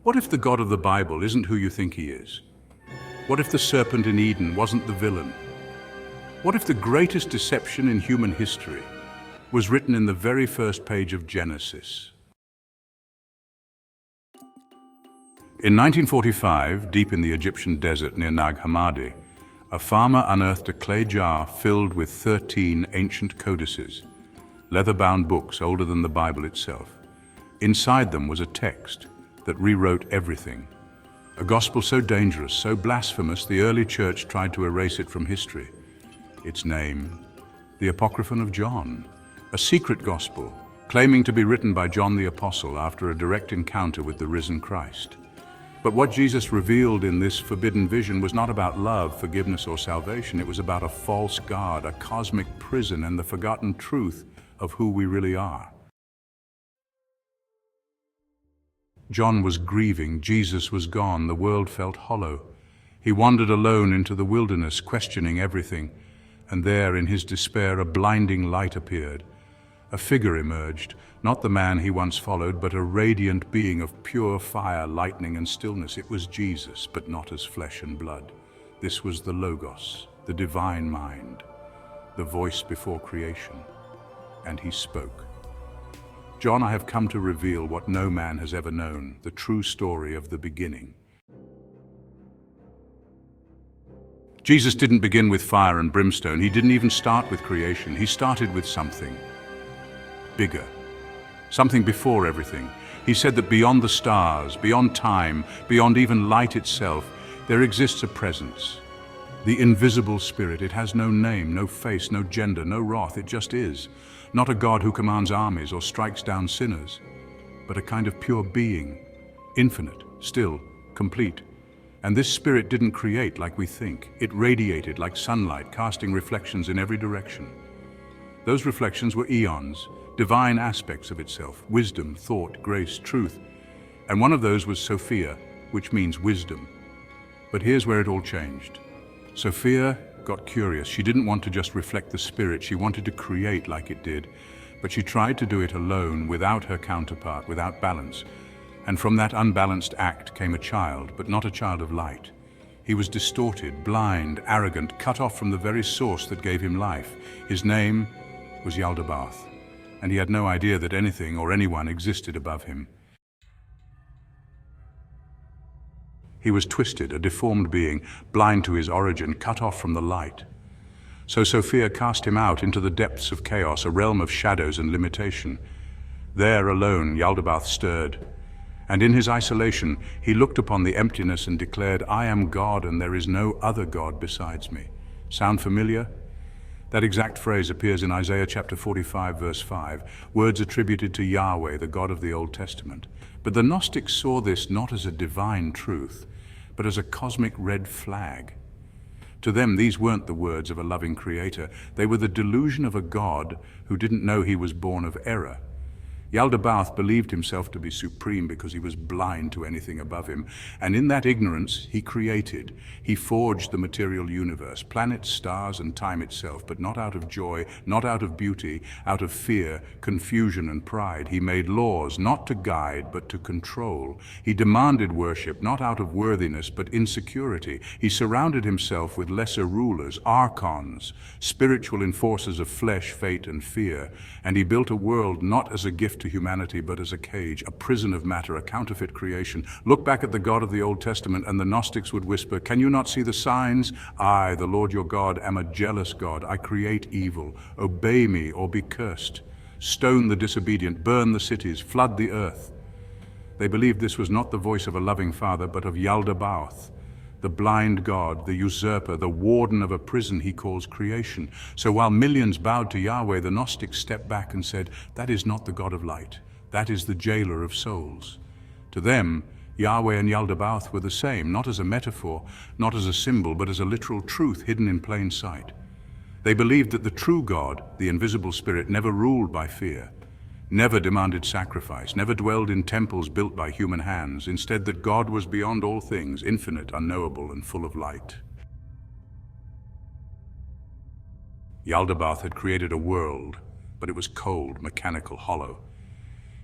What if the God of the Bible isn't who you think he is? What if the serpent in Eden wasn't the villain? What if the greatest deception in human history was written in the very first page of Genesis? In 1945, deep in the Egyptian desert near Nag Hammadi, a farmer unearthed a clay jar filled with 13 ancient codices, leather-bound books older than the Bible itself. Inside them was a text that rewrote everything. A gospel so dangerous, so blasphemous, the early church tried to erase it from history. Its name, the Apocryphon of John, a secret gospel claiming to be written by John the Apostle after a direct encounter with the risen Christ. But what Jesus revealed in this forbidden vision was not about love, forgiveness, or salvation. It was about a false God, a cosmic prison, and the forgotten truth of who we really are. John was grieving. Jesus was gone. The world felt hollow. He wandered alone into the wilderness, questioning everything. And there, in his despair, a blinding light appeared. A figure emerged, not the man he once followed, but a radiant being of pure fire, lightning, and stillness. It was Jesus, but not as flesh and blood. This was the Logos, the divine mind, the voice before creation. And he spoke. John, I have come to reveal what no man has ever known, the true story of the beginning. Jesus didn't begin with fire and brimstone. He didn't even start with creation. He started with something bigger, something before everything. He said that beyond the stars, beyond time, beyond even light itself, there exists a presence. The invisible spirit. It has no name, no face, no gender, no wrath. It just is. Not a God who commands armies or strikes down sinners, but a kind of pure being, infinite, still, complete. And this spirit didn't create like we think. It radiated like sunlight, casting reflections in every direction. Those reflections were eons, divine aspects of itself, wisdom, thought, grace, truth. And one of those was Sophia, which means wisdom. But here's where it all changed. Sophia got curious. She didn't want to just reflect the spirit. She wanted to create like it did. But she tried to do it alone, without her counterpart, without balance. And from that unbalanced act came a child, but not a child of light. He was distorted, blind, arrogant, cut off from the very source that gave him life. His name was Yaldabaoth, and he had no idea that anything or anyone existed above him. He was twisted, a deformed being, blind to his origin, cut off from the light. So Sophia cast him out into the depths of chaos, a realm of shadows and limitation. There alone, Yaldabaoth stirred, and in his isolation, he looked upon the emptiness and declared, I am God and there is no other God besides me. Sound familiar? That exact phrase appears in Isaiah chapter 45, verse 5, words attributed to Yahweh, the God of the Old Testament. But the Gnostics saw this not as a divine truth, but as a cosmic red flag. To them, these weren't the words of a loving creator. They were the delusion of a God who didn't know he was born of error. Yaldabaoth believed himself to be supreme because he was blind to anything above him. And in that ignorance, he created. He forged the material universe, planets, stars, and time itself, but not out of joy, not out of beauty, out of fear, confusion, and pride. He made laws, not to guide, but to control. He demanded worship, not out of worthiness, but insecurity. He surrounded himself with lesser rulers, archons, spiritual enforcers of flesh, fate, and fear. And he built a world not as a gift to humanity, but as a cage, a prison of matter, a counterfeit creation. Look back at the God of the Old Testament, and the Gnostics would whisper, can you not see the signs? I, the Lord your God, am a jealous God. I create evil. Obey me or be cursed. Stone the disobedient, burn the cities, flood the earth. They believed this was not the voice of a loving father, but of Yaldabaoth, the blind God, the usurper, the warden of a prison he calls creation. So while millions bowed to Yahweh, the Gnostics stepped back and said, that is not the God of light. That is the jailer of souls. To them, Yahweh and Yaldabaoth were the same, not as a metaphor, not as a symbol, but as a literal truth hidden in plain sight. They believed that the true God, the invisible spirit, never ruled by fear, never demanded sacrifice, never dwelled in temples built by human hands. Instead, that God was beyond all things, infinite, unknowable, and full of light. Yaldabaoth had created a world, but it was cold, mechanical, hollow.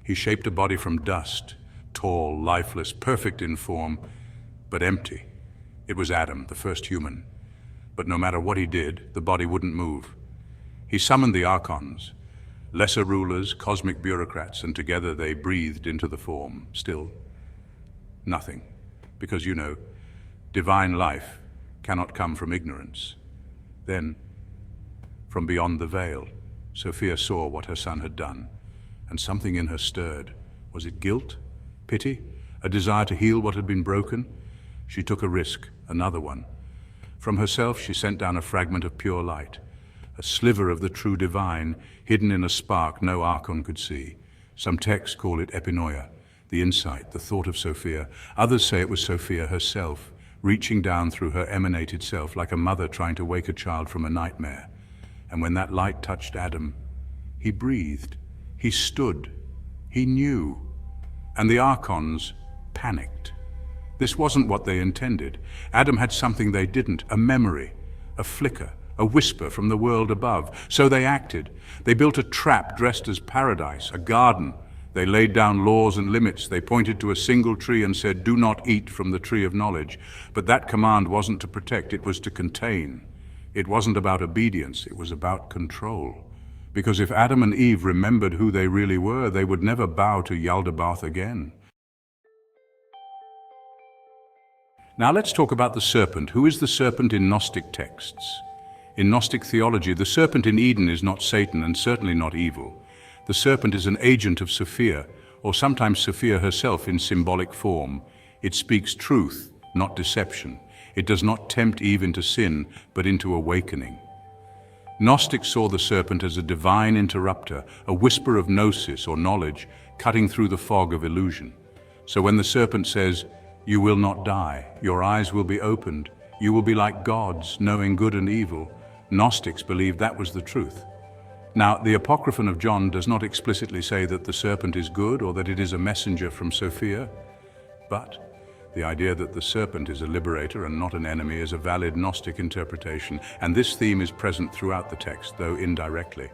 He shaped a body from dust, tall, lifeless, perfect in form, but empty. It was Adam, the first human. But no matter what he did, the body wouldn't move. He summoned the archons, lesser rulers, cosmic bureaucrats, and together they breathed into the form. Still, nothing. Because, divine life cannot come from ignorance. Then, from beyond the veil, Sophia saw what her son had done, and something in her stirred. Was it guilt? Pity? A desire to heal what had been broken? She took a risk, another one. From herself she sent down a fragment of pure light, a sliver of the true divine, hidden in a spark no archon could see. Some texts call it epinoia, the insight, the thought of Sophia. Others say it was Sophia herself, reaching down through her emanated self like a mother trying to wake a child from a nightmare. And when that light touched Adam, he breathed, he stood, he knew. And the archons panicked. This wasn't what they intended. Adam had something they didn't, a memory, a flicker, a whisper from the world above. So they acted. They built a trap dressed as paradise, a garden. They laid down laws and limits. They pointed to a single tree and said, "Do not eat from the tree of knowledge." But that command wasn't to protect, it was to contain. It wasn't about obedience, it was about control. Because if Adam and Eve remembered who they really were, they would never bow to Yaldabaoth again. Now let's talk about the serpent. Who is the serpent in Gnostic texts? In Gnostic theology, the serpent in Eden is not Satan and certainly not evil. The serpent is an agent of Sophia, or sometimes Sophia herself in symbolic form. It speaks truth, not deception. It does not tempt Eve into sin, but into awakening. Gnostics saw the serpent as a divine interrupter, a whisper of gnosis or knowledge, cutting through the fog of illusion. So when the serpent says, "You will not die, your eyes will be opened, you will be like gods, knowing good and evil," Gnostics believed that was the truth. Now, the Apocryphon of John does not explicitly say that the serpent is good or that it is a messenger from Sophia, but the idea that the serpent is a liberator and not an enemy is a valid Gnostic interpretation, and this theme is present throughout the text, though indirectly.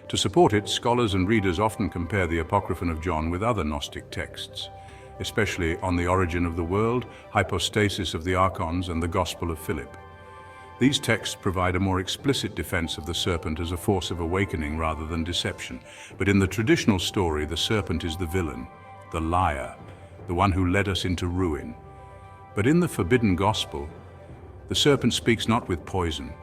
To support it, scholars and readers often compare the Apocryphon of John with other Gnostic texts, especially on the origin of the world, hypostasis of the archons, and the Gospel of Philip. These texts provide a more explicit defense of the serpent as a force of awakening rather than deception. But in the traditional story, the serpent is the villain, the liar, the one who led us into ruin. But in the forbidden gospel, the serpent speaks not with poison,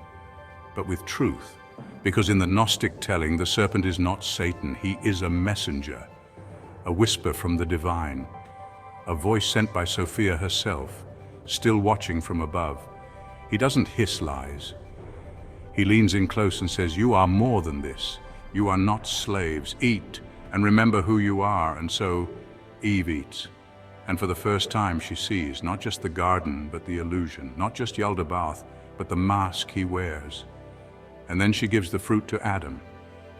but with truth. Because in the Gnostic telling, the serpent is not Satan, he is a messenger, a whisper from the divine, a voice sent by Sophia herself, still watching from above. He doesn't hiss lies. He leans in close and says, "You are more than this. You are not slaves. Eat and remember who you are." And so Eve eats. And for the first time she sees not just the garden, but the illusion, not just Yaldabaoth, but the mask he wears. And then she gives the fruit to Adam.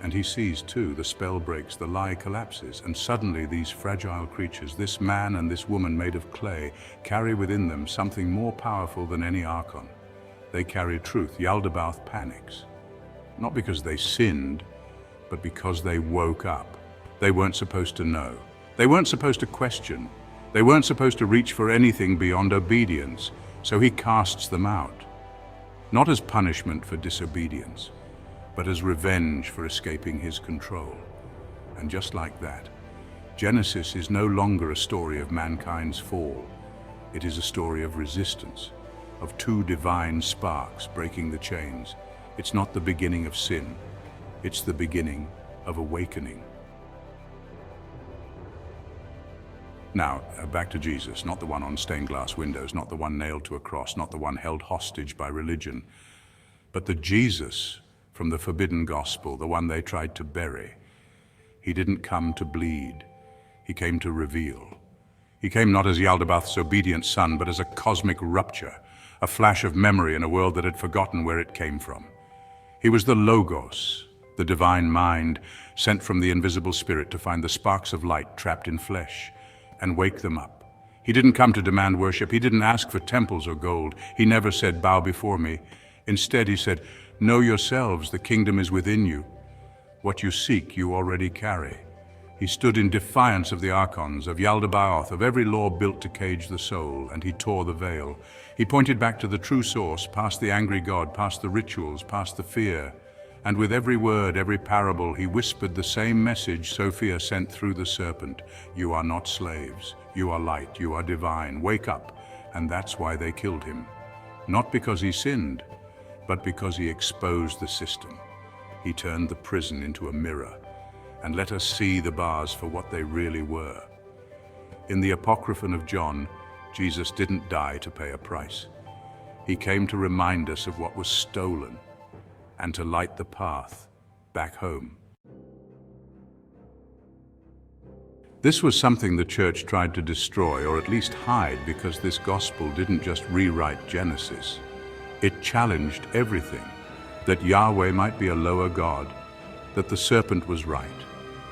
And he sees too, the spell breaks, the lie collapses, and suddenly these fragile creatures, this man and this woman made of clay, carry within them something more powerful than any archon. They carry truth. Yaldabaoth panics. Not because they sinned, but because they woke up. They weren't supposed to know. They weren't supposed to question. They weren't supposed to reach for anything beyond obedience. So he casts them out. Not as punishment for disobedience, but as revenge for escaping his control. And just like that, Genesis is no longer a story of mankind's fall. It is a story of resistance, of two divine sparks breaking the chains. It's not the beginning of sin, it's the beginning of awakening. Now, back to Jesus, not the one on stained glass windows, not the one nailed to a cross, not the one held hostage by religion, but the Jesus from the forbidden gospel, the one they tried to bury. He didn't come to bleed, he came to reveal. He came not as Yaldabaoth's obedient son, but as a cosmic rupture, a flash of memory in a world that had forgotten where it came from. He was the Logos, the divine mind, sent from the invisible spirit to find the sparks of light trapped in flesh and wake them up. He didn't come to demand worship. He didn't ask for temples or gold. He never said, "Bow before me." Instead, he said, "Know yourselves, the kingdom is within you. What you seek, you already carry. He stood in defiance of the archons, of Yaldabaoth, of every law built to cage the soul, and he tore the veil. He pointed back to the true source, past the angry god, past the rituals, past the fear. And with every word, every parable, he whispered the same message Sophia sent through the serpent. You are not slaves. You are light. You are divine. Wake up. And that's why they killed him. Not because he sinned, but because he exposed the system. He turned the prison into a mirror and let us see the bars for what they really were. In the Apocryphon of John, Jesus didn't die to pay a price. He came to remind us of what was stolen and to light the path back home. This was something the church tried to destroy, or at least hide, because this gospel didn't just rewrite Genesis. It challenged everything, that Yahweh might be a lower God, that the serpent was right,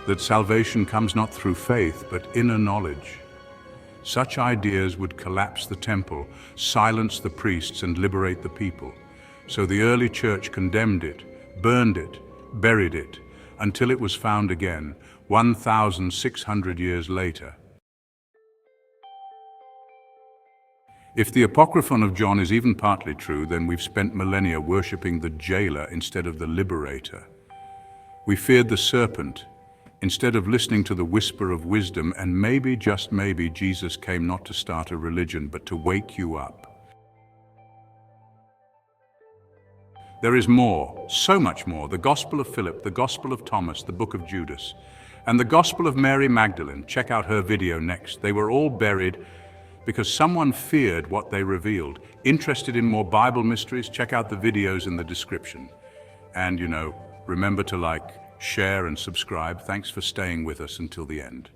that salvation comes not through faith, but inner knowledge. Such ideas would collapse the temple, silence the priests, and liberate the people. So the early church condemned it, burned it, buried it, until it was found again, 1,600 years later. If the Apocryphon of John is even partly true, then we've spent millennia worshipping the jailer instead of the liberator. We feared the serpent instead of listening to the whisper of wisdom, and maybe, just maybe, Jesus came not to start a religion, but to wake you up. There is more, so much more. The Gospel of Philip, the Gospel of Thomas, the Book of Judas, and the Gospel of Mary Magdalene. Check out her video next. They were all buried because someone feared what they revealed. Interested in more Bible mysteries? Check out the videos in the description. And remember to like, share, and subscribe. Thanks for staying with us until the end.